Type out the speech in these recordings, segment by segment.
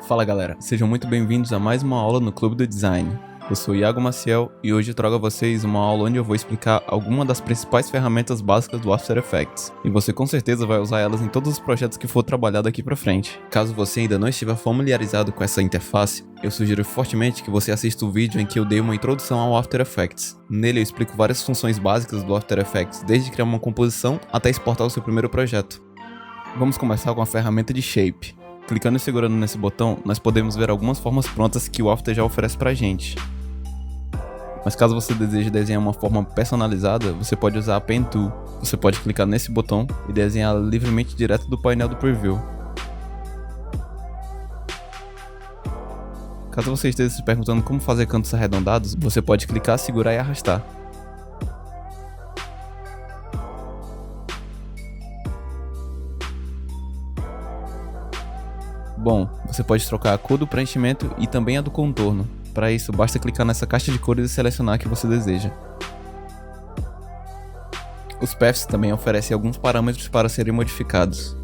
Fala galera, sejam muito bem-vindos a mais uma aula no Clube do Design. Eu sou Iago Maciel e hoje eu trago a vocês uma aula onde eu vou explicar algumas das principais ferramentas básicas do After Effects. E você com certeza vai usar elas em todos os projetos que for trabalhar daqui pra frente. Caso você ainda não estiver familiarizado com essa interface, eu sugiro fortemente que você assista o vídeo em que eu dei uma introdução ao After Effects. Nele eu explico várias funções básicas do After Effects, desde criar uma composição até exportar o seu primeiro projeto. Vamos começar com a ferramenta de Shape. Clicando e segurando nesse botão, nós podemos ver algumas formas prontas que o After já oferece pra gente. Mas caso você deseje desenhar uma forma personalizada, você pode usar a Pen Tool. Você pode clicar nesse botão e desenhar livremente direto do painel do Preview. Caso você esteja se perguntando como fazer cantos arredondados, você pode clicar, segurar e arrastar. Bom, você pode trocar a cor do preenchimento e também a do contorno. Para isso, basta clicar nessa caixa de cores e selecionar a que você deseja. Os Paths também oferecem alguns parâmetros para serem modificados.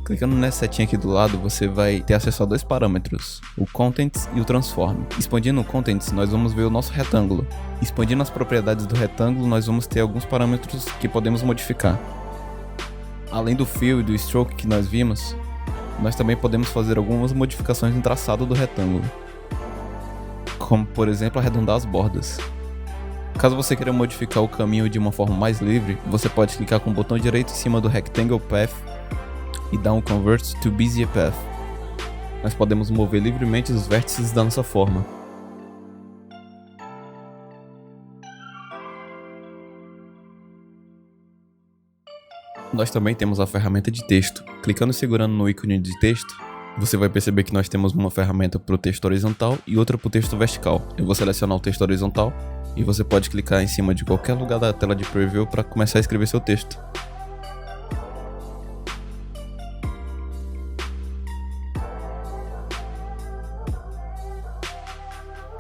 Clicando nessa setinha aqui do lado, você vai ter acesso a dois parâmetros, o Contents e o Transform. Expandindo o Contents, nós vamos ver o nosso retângulo. Expandindo as propriedades do retângulo, nós vamos ter alguns parâmetros que podemos modificar. Além do Fill e do Stroke que nós vimos, nós também podemos fazer algumas modificações no traçado do retângulo, como por exemplo arredondar as bordas. Caso você queira modificar o caminho de uma forma mais livre, você pode clicar com o botão direito em cima do Rectangle Path e dar um Convert to Bezier Path. Nós podemos mover livremente os vértices da nossa forma. Nós também temos a ferramenta de texto. Clicando e segurando no ícone de texto, você vai perceber que nós temos uma ferramenta para o texto horizontal e outra para o texto vertical. Eu vou selecionar o texto horizontal e você pode clicar em cima de qualquer lugar da tela de Preview para começar a escrever seu texto.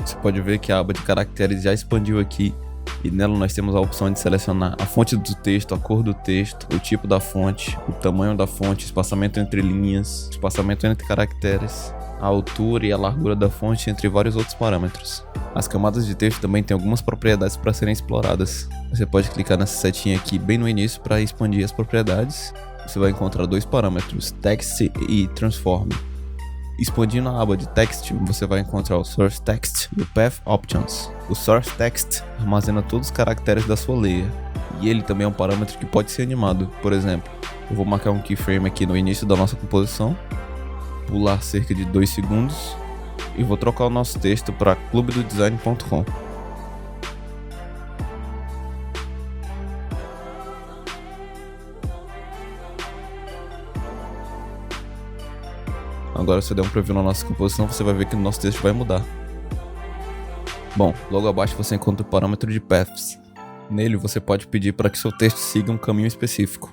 Você pode ver que a aba de caracteres já expandiu aqui. E nela nós temos a opção de selecionar a fonte do texto, a cor do texto, o tipo da fonte, o tamanho da fonte, espaçamento entre linhas, espaçamento entre caracteres, a altura e a largura da fonte, entre vários outros parâmetros. As camadas de texto também têm algumas propriedades para serem exploradas. Você pode clicar nessa setinha aqui bem no início para expandir as propriedades. Você vai encontrar dois parâmetros, Text e Transform. Expandindo a aba de Text, você vai encontrar o Source Text e o Path Options. O Source Text armazena todos os caracteres da sua layer, e ele também é um parâmetro que pode ser animado. Por exemplo, eu vou marcar um keyframe aqui no início da nossa composição, pular cerca de 2 segundos, e vou trocar o nosso texto para clubedodesign.com. Agora, se eu der um preview na nossa composição, você vai ver que o nosso texto vai mudar. Bom, logo abaixo você encontra o parâmetro de Paths. Nele você pode pedir para que seu texto siga um caminho específico,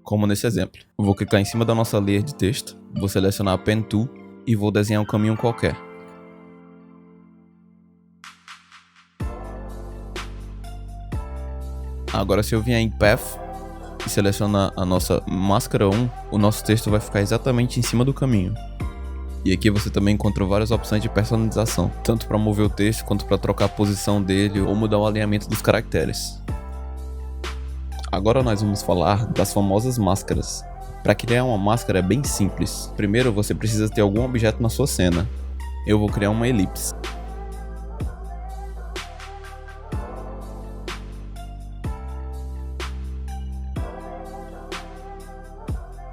como nesse exemplo. Eu vou clicar em cima da nossa layer de texto, vou selecionar a Pen Tool e vou desenhar um caminho qualquer. Agora, se eu vier em Path e selecionar a nossa máscara 1, o nosso texto vai ficar exatamente em cima do caminho. E aqui você também encontra várias opções de personalização, tanto para mover o texto quanto para trocar a posição dele ou mudar o alinhamento dos caracteres. Agora nós vamos falar das famosas máscaras. Para criar uma máscara é bem simples. Primeiro você precisa ter algum objeto na sua cena. Eu vou criar uma elipse.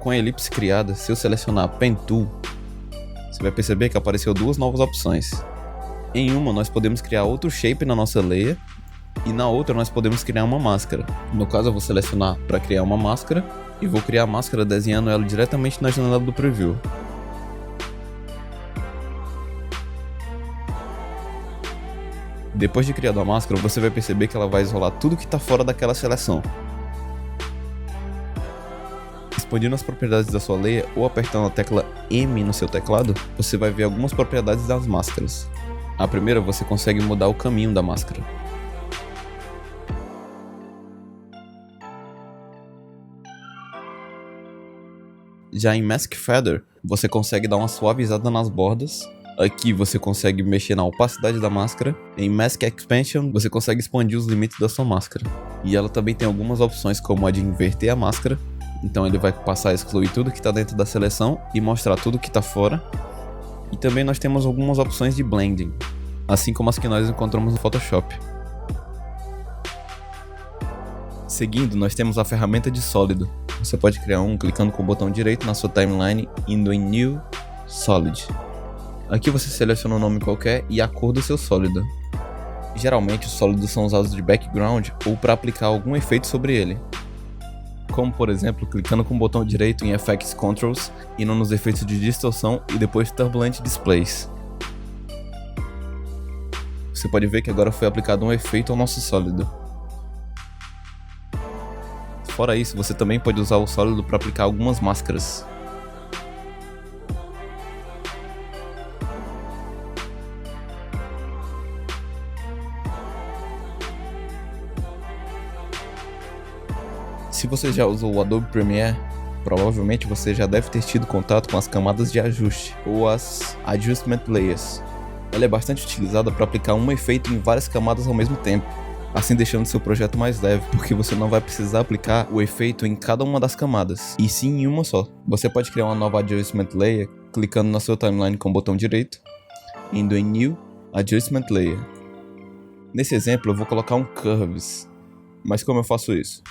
Com a elipse criada, se eu selecionar a Pen Tool, você vai perceber que apareceu duas novas opções. Em uma nós podemos criar outro shape na nossa layer, e na outra nós podemos criar uma máscara. No caso eu vou selecionar para criar uma máscara, e vou criar a máscara desenhando ela diretamente na janela do Preview. Depois de criada a máscara, você vai perceber que ela vai isolar tudo que está fora daquela seleção. Expandindo as propriedades da sua layer ou apertando a tecla M no seu teclado, você vai ver algumas propriedades das máscaras. A primeira, você consegue mudar o caminho da máscara. Já em Mask Feather, você consegue dar uma suavizada nas bordas. Aqui você consegue mexer na opacidade da máscara. Em Mask Expansion, você consegue expandir os limites da sua máscara. E ela também tem algumas opções, como a de inverter a máscara. Então ele vai passar a excluir tudo que está dentro da seleção e mostrar tudo que está fora. E também nós temos algumas opções de blending, assim como as que nós encontramos no Photoshop. Seguindo, nós temos a ferramenta de sólido. Você pode criar um clicando com o botão direito na sua timeline, indo em New, Solid. Aqui você seleciona um nome qualquer e a cor do seu sólido. Geralmente os sólidos são usados de background ou para aplicar algum efeito sobre ele. Como por exemplo, clicando com o botão direito em Effects Controls, indo nos efeitos de distorção e depois Turbulent Displays. Você pode ver que agora foi aplicado um efeito ao nosso sólido. Fora isso, você também pode usar o sólido para aplicar algumas máscaras. Se você já usou o Adobe Premiere, provavelmente você já deve ter tido contato com as camadas de ajuste, ou as Adjustment Layers. Ela é bastante utilizada para aplicar um efeito em várias camadas ao mesmo tempo, assim deixando seu projeto mais leve, porque você não vai precisar aplicar o efeito em cada uma das camadas, e sim em uma só. Você pode criar uma nova Adjustment Layer clicando na sua timeline com o botão direito, indo em New, Adjustment Layer. Nesse exemplo eu vou colocar um Curves, mas como eu faço isso?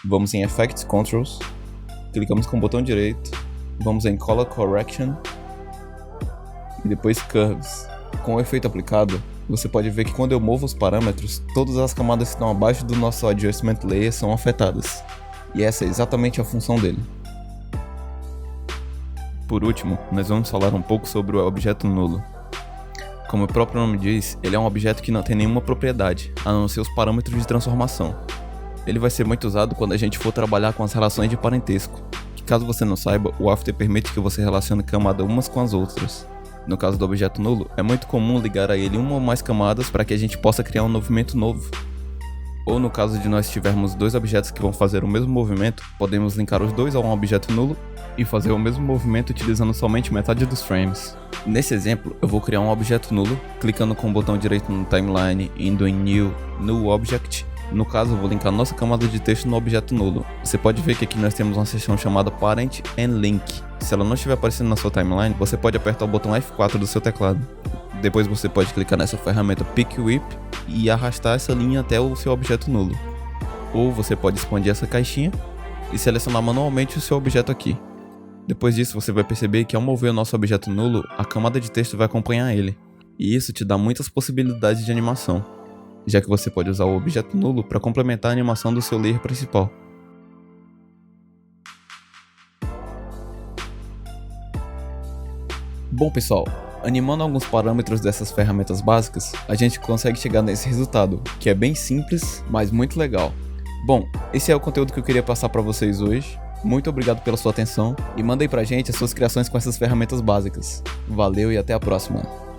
Vamos em Effects Controls, clicamos com o botão direito, vamos em Color Correction e depois Curves. Com o efeito aplicado, você pode ver que quando eu movo os parâmetros, todas as camadas que estão abaixo do nosso Adjustment Layer são afetadas. E essa é exatamente a função dele. Por último, nós vamos falar um pouco sobre o objeto nulo. Como o próprio nome diz, ele é um objeto que não tem nenhuma propriedade, a não ser os parâmetros de transformação. Ele vai ser muito usado quando a gente for trabalhar com as relações de parentesco, que caso você não saiba, o After permite que você relacione camadas umas com as outras. No caso do objeto nulo, é muito comum ligar a ele uma ou mais camadas para que a gente possa criar um movimento novo. Ou no caso de nós tivermos dois objetos que vão fazer o mesmo movimento, podemos linkar os dois a um objeto nulo e fazer o mesmo movimento utilizando somente metade dos frames. Nesse exemplo, eu vou criar um objeto nulo, clicando com o botão direito no timeline, indo em New Object. No caso, eu vou linkar nossa camada de texto no objeto nulo. Você pode ver que aqui nós temos uma seção chamada Parent and Link. Se ela não estiver aparecendo na sua timeline, você pode apertar o botão F4 do seu teclado. Depois você pode clicar nessa ferramenta Pick Whip e arrastar essa linha até o seu objeto nulo. Ou você pode expandir essa caixinha e selecionar manualmente o seu objeto aqui. Depois disso, você vai perceber que ao mover o nosso objeto nulo, a camada de texto vai acompanhar ele. E isso te dá muitas possibilidades de animação, já que você pode usar o objeto nulo para complementar a animação do seu layer principal. Bom pessoal, animando alguns parâmetros dessas ferramentas básicas, a gente consegue chegar nesse resultado, que é bem simples, mas muito legal. Bom, esse é o conteúdo que eu queria passar para vocês hoje. Muito obrigado pela sua atenção e mandem pra gente as suas criações com essas ferramentas básicas. Valeu e até a próxima!